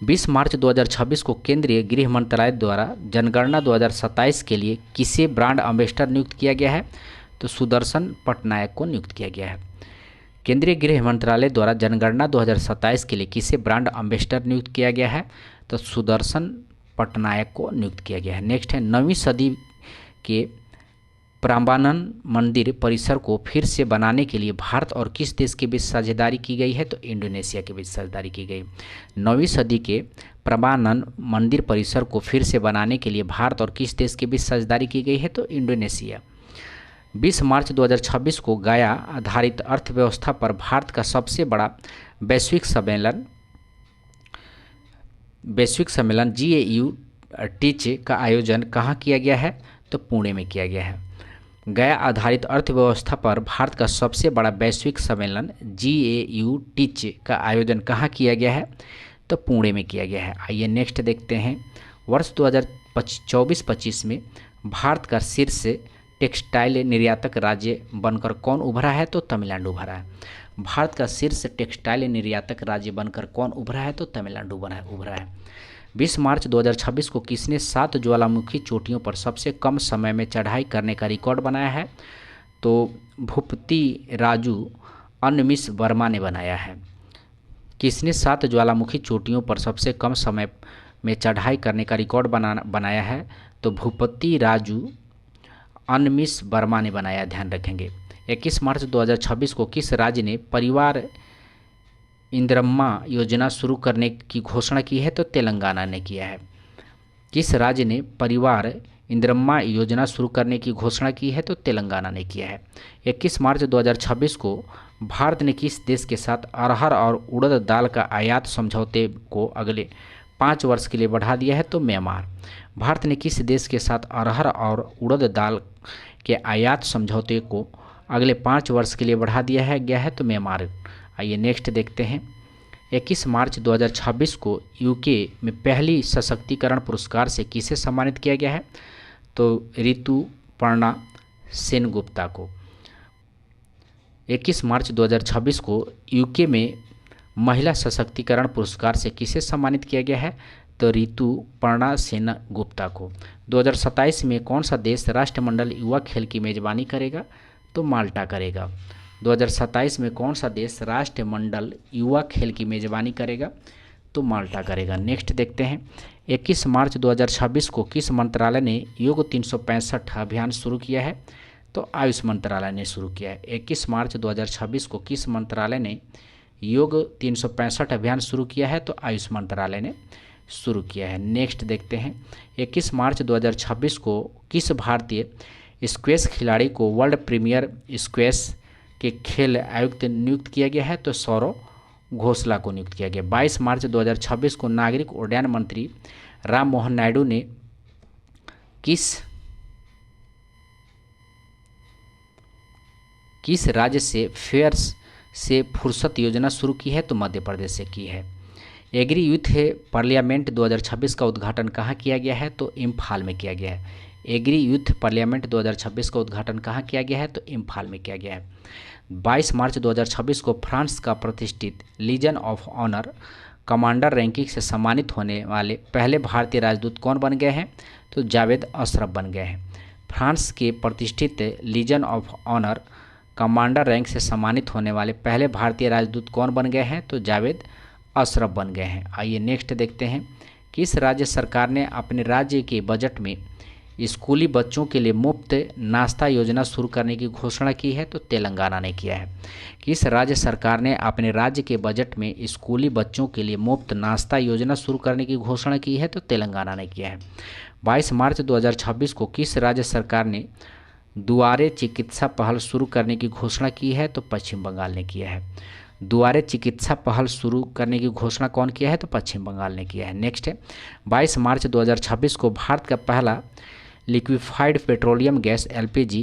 Speaker 1: 20 मार्च 2026 को केंद्रीय गृह मंत्रालय द्वारा जनगणना 2027 के लिए किसे ब्रांड एम्बेसडर नियुक्त किया गया है? तो सुदर्शन पटनायक को नियुक्त किया गया है। केंद्रीय गृह मंत्रालय द्वारा जनगणना 2027 के लिए किसे ब्रांड एम्बेसडर नियुक्त किया गया है? तो सुदर्शन पटनायक को नियुक्त किया गया है। नेक्स्ट है, 9वीं सदी के प्राम्बानन मंदिर परिसर को फिर से बनाने के लिए भारत और किस देश के बीच साझेदारी की गई है? तो इंडोनेशिया के बीच साझेदारी की गई। 9वीं सदी के प्राम्बानन मंदिर परिसर को फिर से बनाने के लिए भारत और किस देश के बीच साझेदारी की गई है? तो इंडोनेशिया। 20 मार्च 2026 को गाया आधारित अर्थव्यवस्था पर भारत का सबसे बड़ा वैश्विक सम्मेलन GAU टीच का आयोजन कहाँ किया गया है? तो पुणे में किया गया है। गया आधारित अर्थव्यवस्था पर भारत का सबसे बड़ा वैश्विक सम्मेलन GAU टीच का आयोजन कहाँ किया गया है? तो पुणे में किया गया है। आइए नेक्स्ट देखते हैं, वर्ष 2024-25 में भारत का शीर्ष टेक्सटाइल निर्यातक राज्य बनकर कौन उभरा है? तो तमिलनाडु उभरा है। भारत का शीर्ष टेक्सटाइल निर्यातक राज्य बनकर कौन उभरा है? तो तमिलनाडु उभरा है। 20 मार्च 2026 को किसने 7 ज्वालामुखी चोटियों पर सबसे कम समय में चढ़ाई करने का रिकॉर्ड बनाया है? तो भूपति राजू अन्नमिश वर्मा ने बनाया है। किसने 7 ज्वालामुखी चोटियों पर सबसे कम समय में चढ़ाई करने का रिकॉर्ड बनाया है? तो भूपति राजू अन्नमिश वर्मा ने बनाया, ध्यान रखेंगे। 21 मार्च 2026 को किस राज्य ने परिवार इंदिरम्मा योजना शुरू करने की घोषणा की है? तो तेलंगाना ने किया है। किस राज्य ने परिवार इंदिरम्मा योजना शुरू करने की घोषणा की है? तो तेलंगाना ने किया है। 21 मार्च 2026 को भारत ने किस देश के साथ अरहर और उड़द दाल का आयात समझौते को अगले 5 वर्ष के लिए बढ़ा दिया है? तो म्यांमार। भारत ने किस देश के साथ अरहर और उड़द दाल के आयात समझौते को अगले 5 वर्ष के लिए बढ़ा दिया गया है? तो म्यांमार। आइए नेक्स्ट देखते हैं, 21 मार्च 2026 को यूके में पहली सशक्तिकरण पुरस्कार से किसे सम्मानित किया गया है? तो ऋतुपर्णा सेनगुप्ता को। 21 मार्च 2026 को यूके में महिला सशक्तिकरण पुरस्कार से किसे सम्मानित किया गया है? तो ऋतुपर्णा सेनगुप्ता को। 2027 में कौन सा देश राष्ट्रमंडल युवा खेल की मेजबानी करेगा? तो माल्टा करेगा। 2027 में कौन सा देश राष्ट्रमंडल युवा खेल की मेजबानी करेगा? तो माल्टा करेगा। नेक्स्ट देखते हैं, 21 मार्च 2026 को किस मंत्रालय ने योग 365 अभियान शुरू किया है? तो आयुष मंत्रालय ने शुरू किया है। 21 मार्च 2026 को किस मंत्रालय ने योग 365 अभियान शुरू किया है? तो आयुष मंत्रालय ने शुरू किया है। नेक्स्ट देखते हैं, 21 मार्च 2026 को किस भारतीय स्क्वैश खिलाड़ी को वर्ल्ड प्रीमियर स्क्वैश के खेल आयुक्त नियुक्त किया गया है? तो सौरव घोषला को नियुक्त किया गया। 22 मार्च 2026 को नागरिक उड्डयन मंत्री राम मोहन नायडू ने किस राज्य से फेयर्स से फुर्सत योजना शुरू की है? तो मध्य प्रदेश से की है। एग्री यूथ पार्लियामेंट 2026 का उद्घाटन कहाँ किया गया है? तो इम्फाल में किया गया है। एग्री यूथ पार्लियामेंट 2026 का उद्घाटन कहाँ किया गया है? तो इम्फाल में किया गया है। 22 मार्च 2026 को फ्रांस का प्रतिष्ठित Legion of Honour commander ranking से सम्मानित होने वाले पहले भारतीय राजदूत कौन बन गए हैं? तो जावेद अशरफ बन गए हैं। फ्रांस के प्रतिष्ठित Legion of Honour commander rank से सम्मानित होने वाले पहले भारतीय राजदूत कौन बन गए हैं? तो जावेद अशरफ बन गए हैं। आइए नेक्स्ट देखते हैं, किस राज्य सरकार ने अपने राज्य के बजट में स्कूली बच्चों के लिए मुफ्त नाश्ता योजना शुरू करने की घोषणा की है? तो तेलंगाना ने किया है। किस राज्य सरकार ने अपने राज्य के बजट में स्कूली बच्चों के लिए मुफ्त नाश्ता योजना शुरू करने की घोषणा की है? तो तेलंगाना ने किया है। 22 मार्च 2026 को किस राज्य सरकार ने दुआरे चिकित्सा पहल शुरू करने की घोषणा की है? तो पश्चिम बंगाल ने किया है। दुआरे चिकित्सा पहल शुरू करने की घोषणा कौन किया है? तो पश्चिम बंगाल ने किया है। नेक्स्ट है, 22 मार्च 2026 को भारत का पहला liquefied petroleum gas LPG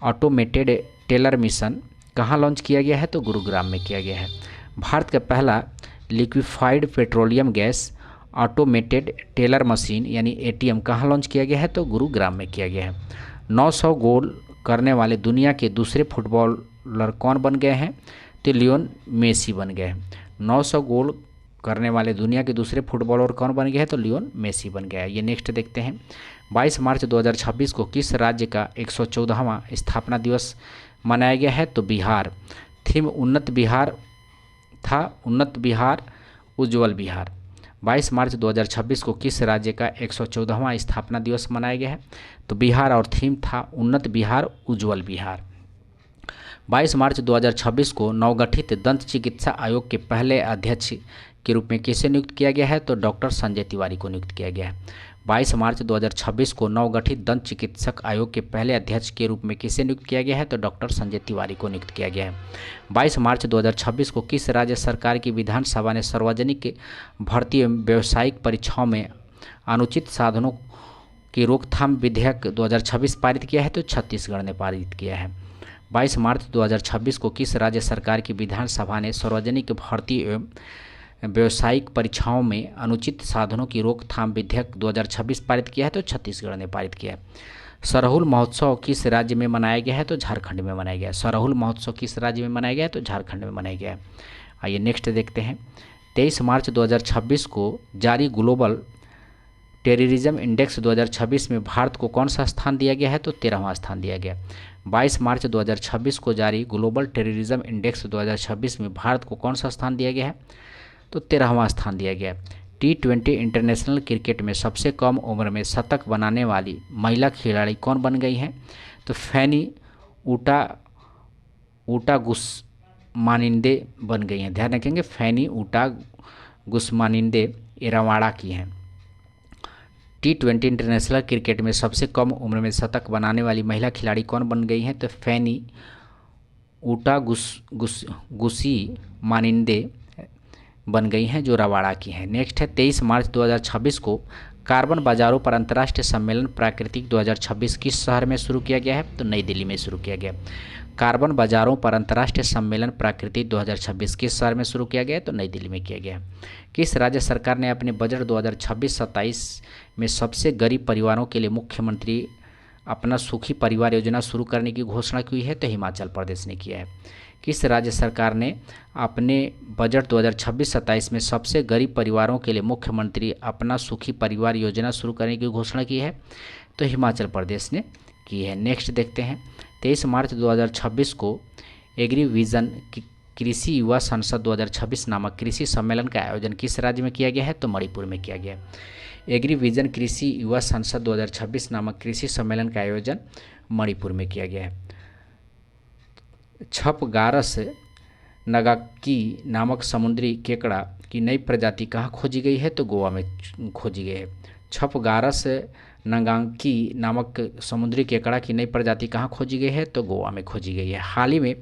Speaker 1: automated teller mission कहाँ लॉन्च किया गया है? तो गुरुग्राम में किया गया है। भारत का पहला liquefied petroleum gas automated teller machine यानी ATM कहाँ लॉन्च किया गया है? तो गुरुग्राम में किया गया है। 900 गोल करने वाले दुनिया के दूसरे फुटबॉलर कौन बन गए हैं? तो लियोन मेसी बन गए हैं। 900 गोल करने वाले दुनिया के दूसरे फुटबॉलर कौन बन गए हैं? तो लियोन मेसी बन गया है। ये नेक्स्ट देखते हैं, 22 मार्च 2026 को किस राज्य का 114वां स्थापना दिवस मनाया गया है? तो बिहार। थीम उन्नत बिहार था, उन्नत बिहार उज्जवल बिहार। 22 मार्च 2026 को किस राज्य का 114वां स्थापना दिवस मनाया गया है? तो बिहार और थीम था उन्नत बिहार उज्जवल बिहार। 22 मार्च 2026 को नवगठित दंत चिकित्सा आयोग के पहले अध्यक्ष के रूप में किसे नियुक्त किया गया है? तो डॉक्टर संजय तिवारी को नियुक्त किया गया है। 22 मार्च 2026 को नवगठित दंत चिकित्सक आयोग के पहले अध्यक्ष के रूप में किसे नियुक्त किया गया है? तो डॉक्टर संजय तिवारी को नियुक्त किया गया है। 22 मार्च 2026 को किस राज्य सरकार की विधानसभा ने सार्वजनिक भर्ती एवं व्यावसायिक परीक्षाओं में अनुचित साधनों की रोकथाम विधेयक 2026 पारित किया है? तो छत्तीसगढ़ ने पारित किया है। 22 मार्च 2026 को किस राज्य सरकार की विधानसभा ने सार्वजनिक भर्ती एवं व्यावसायिक परीक्षाओं में अनुचित साधनों की रोकथाम विधेयक 2026 पारित किया है? तो छत्तीसगढ़ ने पारित किया है। सरहुल महोत्सव किस राज्य में मनाया गया है? तो झारखंड में मनाया गया है। सरहुल महोत्सव किस राज्य में मनाया गया है? तो झारखंड में मनाया गया है। आइए नेक्स्ट देखते हैं, 23 मार्च 2026 को जारी ग्लोबल टेररिज्म इंडेक्स 2026 में भारत को कौन सा स्थान दिया गया है? तो 13वां स्थान दिया गया। 22 मार्च 2026 को जारी ग्लोबल टेररिज्म इंडेक्स 2026 में भारत को कौन सा स्थान दिया गया है? तो 13वां स्थान दिया गया। T20 इंटरनेशनल क्रिकेट में सबसे कम उम्र में शतक बनाने वाली महिला खिलाड़ी कौन बन गई हैं? तो फैनी ऊटा गुस्मानिंदे बन गई हैं। ध्यान रखेंगे, फैनी ऊटा गुस्मानिंदे एरावाड़ा की हैं। T20 इंटरनेशनल क्रिकेट में सबसे कम उम्र में शतक बनाने वाली महिला खिलाड़ी कौन बन गई हैं? तो फैनी ऊटा गुसी मानिंदे बन गई हैं, जो रवाड़ा की हैं। नेक्स्ट है, 23 मार्च 2026 को कार्बन बाजारों पर अंतर्राष्ट्रीय सम्मेलन प्राकृतिक 2026 किस शहर में शुरू किया गया है? तो नई दिल्ली में शुरू किया गया। कार्बन बाजारों पर अंतर्राष्ट्रीय सम्मेलन प्राकृतिक 2026 किस शहर में शुरू किया गया है? तो नई दिल्ली में किया गया। किस राज्य सरकार ने अपने बजट 2026-27 में सबसे गरीब परिवारों के लिए मुख्यमंत्री अपना सुखी परिवार योजना शुरू करने की घोषणा की है? तो हिमाचल प्रदेश ने किया है। किस राज्य सरकार ने अपने बजट 2026-27 में सबसे गरीब परिवारों के लिए मुख्यमंत्री अपना सुखी परिवार योजना शुरू करने की घोषणा की है? तो हिमाचल प्रदेश ने की है। नेक्स्ट देखते हैं, 23 मार्च 2026 को एग्री विजन कृषि युवा संसद 2026 नामक कृषि सम्मेलन का आयोजन किस राज्य में किया गया है? तो मणिपुर में किया गया। एग्री विजन कृषि युवा संसद 2026 नामक कृषि सम्मेलन का आयोजन मणिपुर में किया गया है। छपगारस नगाकी नामक समुद्री केकड़ा की नई प्रजाति कहाँ खोजी गई है? तो गोवा में खोजी गई है। छपगारस नगाकी नामक समुद्री केकड़ा की नई प्रजाति कहाँ खोजी गई है? तो गोवा में खोजी गई है। हाल ही में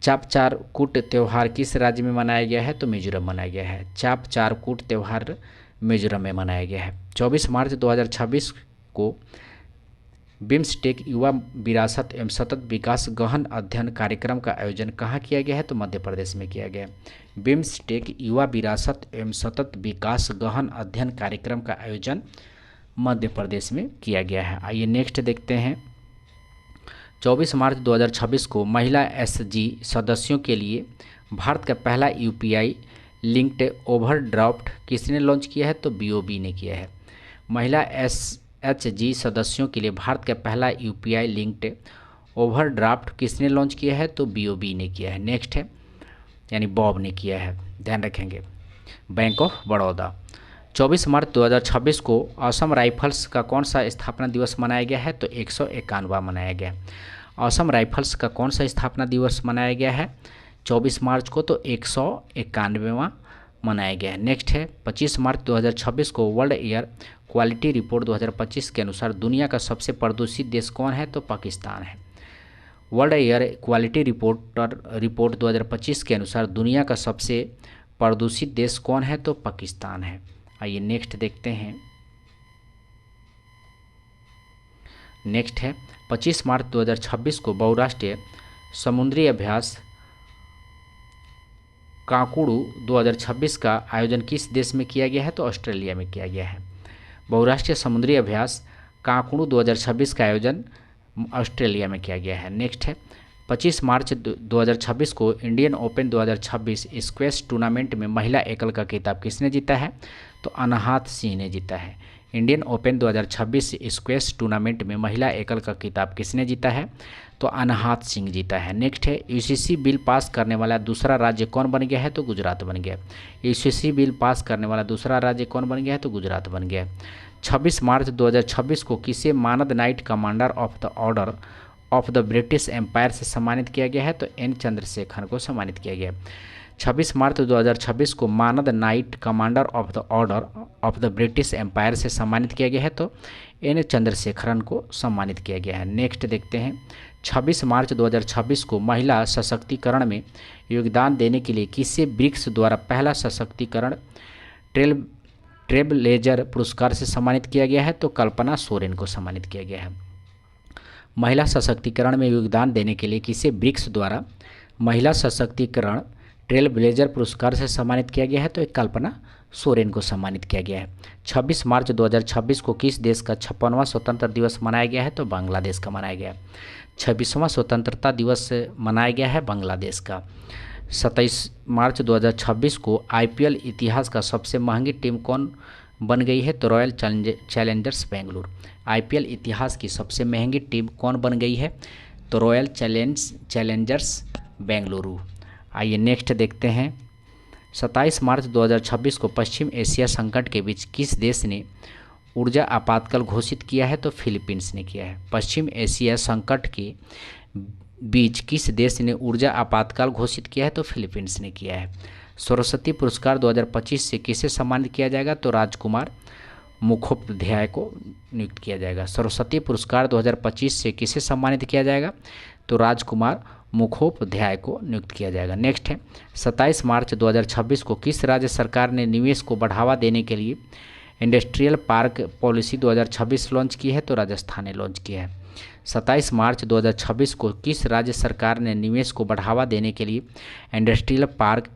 Speaker 1: चापचारकूट त्यौहार किस राज्य में मनाया गया है? तो मिजोरम मनाया गया है। चापचारकूट त्यौहार मिजोरम में मनाया गया है। 24 मार्च 2026 को बिम्सटेक युवा विरासत एवं सतत विकास गहन अध्ययन कार्यक्रम का आयोजन कहाँ किया गया है? तो मध्य प्रदेश में किया गया। बिम्सटेक युवा विरासत एवं सतत विकास गहन अध्ययन कार्यक्रम का आयोजन मध्य प्रदेश में किया गया है। आइए नेक्स्ट देखते हैं, 24 मार्च 2026 को महिला SG सदस्यों के लिए भारत का पहला UPI लिंक्ड ओवरड्राफ्ट किसने लॉन्च किया है? तो BOB ने किया है। महिला SHG सदस्यों के लिए भारत का पहला UPI लिंक्ड ओवरड्राफ्ट किसने लॉन्च किया है? तो BOB ने किया है। नेक्स्ट है, यानी बॉब ने किया है, ध्यान रखेंगे, बैंक ऑफ बड़ौदा। 24 मार्च 2026 को असम राइफल्स का कौन सा स्थापना दिवस मनाया गया है? तो 151वां मनाया गया। असम राइफल्स का कौन सा स्थापना दिवस मनाया गया है 24 मार्च को? तो 191वां मनाया गया है। नेक्स्ट है, 25 मार्च 2026 को वर्ल्ड एयर क्वालिटी रिपोर्ट 2025 के अनुसार दुनिया का सबसे प्रदूषित देश कौन है? तो पाकिस्तान है। वर्ल्ड एयर क्वालिटी रिपोर्ट 2025 के अनुसार दुनिया का सबसे प्रदूषित देश कौन है? तो पाकिस्तान है। आइए नेक्स्ट देखते हैं, नेक्स्ट है 25 मार्च 2026 को बहुराष्ट्रीय समुद्री अभ्यास काकुड़ू 2026 का आयोजन किस देश में किया गया है? तो ऑस्ट्रेलिया में किया गया है। बहुराष्ट्रीय समुद्री अभ्यास काकुड़ू 2026 का आयोजन ऑस्ट्रेलिया में किया गया है। नेक्स्ट है, 25 मार्च 2026 को इंडियन ओपन 2026 स्क्वैश टूर्नामेंट में महिला एकल का खिताब किसने जीता है? तो अनाहत सिंह ने जीता है। इंडियन ओपन 2026 स्क्वैश टूर्नामेंट में महिला एकल का खिताब किसने जीता है? तो अनाहत सिंह जीता है। नेक्स्ट है, यूसीसी बिल पास करने वाला दूसरा राज्य कौन बन गया है? तो गुजरात बन गया। यूसीसी बिल पास करने वाला दूसरा राज्य कौन बन गया है? तो गुजरात बन गया। 26 मार्च 2026 को किसे मानद Knight Commander of the Order of the British Empire से सम्मानित किया गया है? तो एन चंद्रशेखर को सम्मानित किया गया। 26 मार्च 2026 को मानद Knight Commander of the Order of the British Empire से सम्मानित किया गया है, तो एन चंद्रशेखरन को सम्मानित किया गया है। नेक्स्ट देखते हैं, 26 मार्च 2026 को महिला सशक्तिकरण में योगदान देने के लिए किसे ब्रिक्स द्वारा पहला सशक्तिकरण ट्रेलब्लेजर पुरस्कार से सम्मानित किया गया है? तो कल्पना सोरेन को सम्मानित किया गया है। महिला सशक्तिकरण में योगदान देने के लिए किसे ब्रिक्स द्वारा महिला सशक्तिकरण ट्रेलब्लेजर पुरस्कार से सम्मानित किया गया है? तो एक कल्पना सोरेन को सम्मानित किया गया है। 26 मार्च 2026 को किस देश का 56वां स्वतंत्रता दिवस मनाया गया है? तो बांग्लादेश का मनाया गया। 26वां स्वतंत्रता दिवस मनाया गया है बांग्लादेश का। 27 मार्च 2026 को आईपीएल इतिहास का सबसे महंगी टीम कौन बन गई है? तो रॉयल चैलेंजर्स बेंगलुरु। आईपीएल इतिहास की सबसे महंगी टीम कौन बन गई है? तो रॉयल चैलेंजर्स बेंगलुरु। आइए नेक्स्ट देखते हैं, 27 मार्च 2026 को पश्चिम एशिया संकट के बीच किस देश ने ऊर्जा आपातकाल घोषित किया है? तो फिलीपींस ने किया है। पश्चिम एशिया संकट के बीच किस देश ने ऊर्जा आपातकाल घोषित किया है? तो फिलीपींस ने किया है। सरस्वती पुरस्कार 2025 से किसे सम्मानित किया जाएगा? तो राजकुमार मुखोपाध्याय को नियुक्त किया जाएगा। सरस्वती पुरस्कार 2025 से किसे सम्मानित किया जाएगा? तो राजकुमार मुखोपाध्याय को नियुक्त किया जाएगा। नेक्स्ट है, 27 मार्च 2026 को किस राज्य सरकार ने निवेश को बढ़ावा देने के लिए इंडस्ट्रियल पार्क पॉलिसी 2026 लॉन्च की है? तो राजस्थान ने लॉन्च किया है। 27 मार्च 2026 को किस राज्य सरकार ने निवेश को बढ़ावा देने के लिए इंडस्ट्रियल पार्क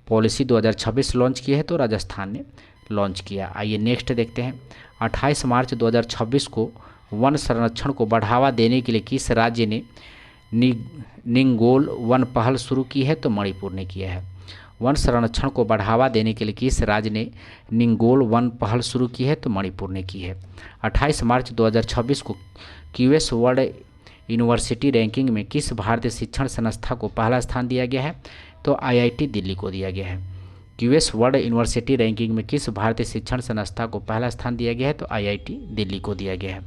Speaker 1: पॉलिसी 2026 लॉन्च की है? तो राजस्थान ने लॉन्च किया। आइए नेक्स्ट देखते हैं, 28 मार्च 2026 को वन संरक्षण को बढ़ावा देने के लिए किस राज्य ने निंगोल वन पहल शुरू की है? तो मणिपुर ने किया है। वन संरक्षण को बढ़ावा देने के लिए किस राज्य ने निंगोल वन पहल शुरू की है? तो मणिपुर ने की है। 28 मार्च 2026 को क्यूएस वर्ल्ड यूनिवर्सिटी रैंकिंग में किस भारतीय शिक्षण संस्था को पहला स्थान दिया गया है? तो आईआईटी दिल्ली को दिया गया है। क्यूएस वर्ल्ड यूनिवर्सिटी रैंकिंग में किस भारतीय शिक्षण संस्था को पहला स्थान दिया गया है? तो आईआईटी दिल्ली को दिया गया है।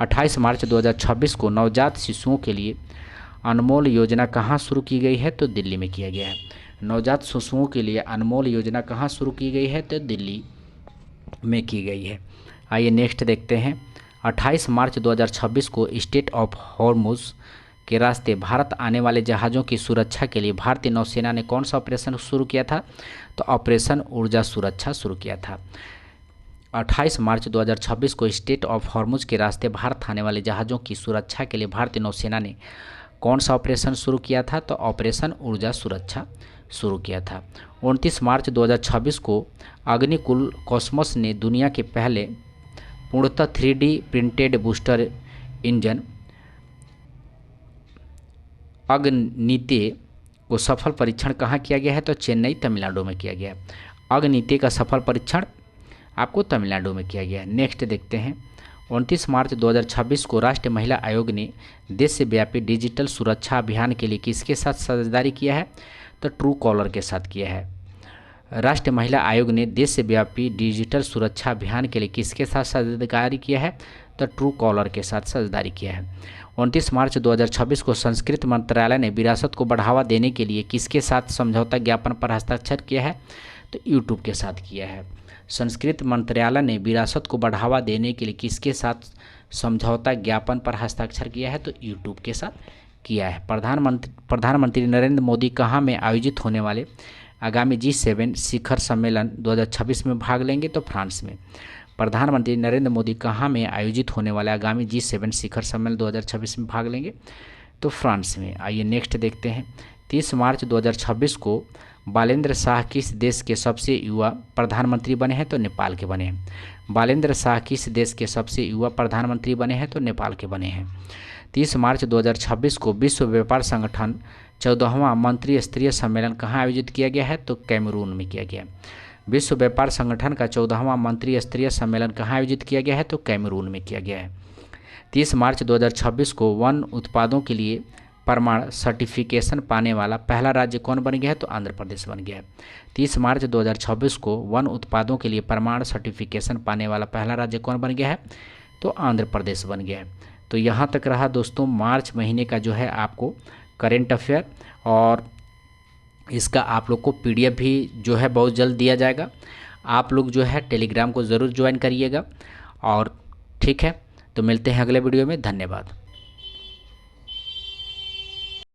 Speaker 1: 28 मार्च 2026 को नवजात शिशुओं के लिए अनमोल योजना कहाँ शुरू की गई है? तो दिल्ली में किया गया है। नवजात शिशुओं के लिए अनमोल योजना कहाँ शुरू की गई है? तो दिल्ली में की गई है। आइए नेक्स्ट देखते हैं, 28 मार्च 2026 को स्ट्रेट ऑफ हॉर्मुज के रास्ते भारत आने वाले जहाज़ों की सुरक्षा के लिए भारतीय नौसेना ने कौन सा ऑपरेशन शुरू किया था? तो ऑपरेशन ऊर्जा सुरक्षा शुरू किया था। 28 मार्च 2026 को स्ट्रेट ऑफ हॉर्मुज के रास्ते भारत आने वाले जहाज़ों की सुरक्षा के लिए भारतीय नौसेना ने कौन सा ऑपरेशन शुरू किया था? तो ऑपरेशन ऊर्जा सुरक्षा शुरू किया था। 29 मार्च 2026 को अग्निकुल कॉस्मोस ने दुनिया के पहले पूर्णतः 3D प्रिंटेड बूस्टर इंजन अग्निते को सफल परीक्षण कहाँ किया गया है? तो चेन्नई तमिलनाडु में किया गया है। अग्निते का सफल परीक्षण आपको तमिलनाडु में किया गया है। नेक्स्ट देखते हैं, 29 मार्च 2026 को राष्ट्रीय महिला आयोग ने देशव्यापी डिजिटल सुरक्षा अभियान के लिए किसके साथ साझेदारी किया है? तो ट्रू कॉलर के साथ किया है। राष्ट्रीय महिला आयोग ने देशव्यापी डिजिटल सुरक्षा अभियान के लिए किसके साथ साझेदारी किया है? तो ट्रू कॉलर के साथ साझेदारी किया है। 29 मार्च 2026 को संस्कृत मंत्रालय ने विरासत को बढ़ावा देने के लिए किसके साथ समझौता ज्ञापन पर हस्ताक्षर किया है? तो यूट्यूब के साथ किया है। संस्कृत मंत्रालय ने विरासत को बढ़ावा देने के लिए किसके साथ समझौता ज्ञापन पर हस्ताक्षर किया है? तो यूट्यूब के साथ किया है। प्रधानमंत्री नरेंद्र मोदी कहाँ में आयोजित होने वाले आगामी G7 शिखर सम्मेलन 2026 में भाग लेंगे? तो फ्रांस में। प्रधानमंत्री नरेंद्र मोदी कहाँ में आयोजित होने वाले आगामी G7 शिखर सम्मेलन 2026 में भाग लेंगे? तो फ्रांस में। आइए नेक्स्ट देखते हैं, 30 मार्च 2026 को बालेंद्र शाह किस देश के सबसे युवा प्रधानमंत्री बने हैं? तो नेपाल के बने हैं। बालेंद्र शाह किस देश के सबसे युवा प्रधानमंत्री बने हैं? तो नेपाल के बने हैं। 30 मार्च 2026 को विश्व व्यापार संगठन 14वां मंत्री स्तरीय सम्मेलन कहाँ आयोजित किया गया है? तो कैमरून में किया गया है। विश्व व्यापार संगठन का 14वां मंत्री स्तरीय सम्मेलन कहाँ आयोजित किया गया है? तो कैमरून में किया गया है। 30 मार्च 2026 को वन उत्पादों के लिए प्रमाण सर्टिफिकेशन पाने वाला पहला राज्य कौन बन गया है? तो आंध्र प्रदेश बन गया है। 30 मार्च 2026 को वन उत्पादों के लिए प्रमाण सर्टिफिकेशन पाने वाला पहला राज्य कौन बन गया है? तो आंध्र प्रदेश बन गया है। तो यहाँ तक रहा दोस्तों मार्च महीने का जो है आपको करेंट अफेयर, और इसका आप लोग को PDF भी जो है बहुत जल्द दिया जाएगा। आप लोग जो है टेलीग्राम को ज़रूर ज्वाइन करिएगा। और ठीक है, तो मिलते हैं अगले वीडियो में। धन्यवाद।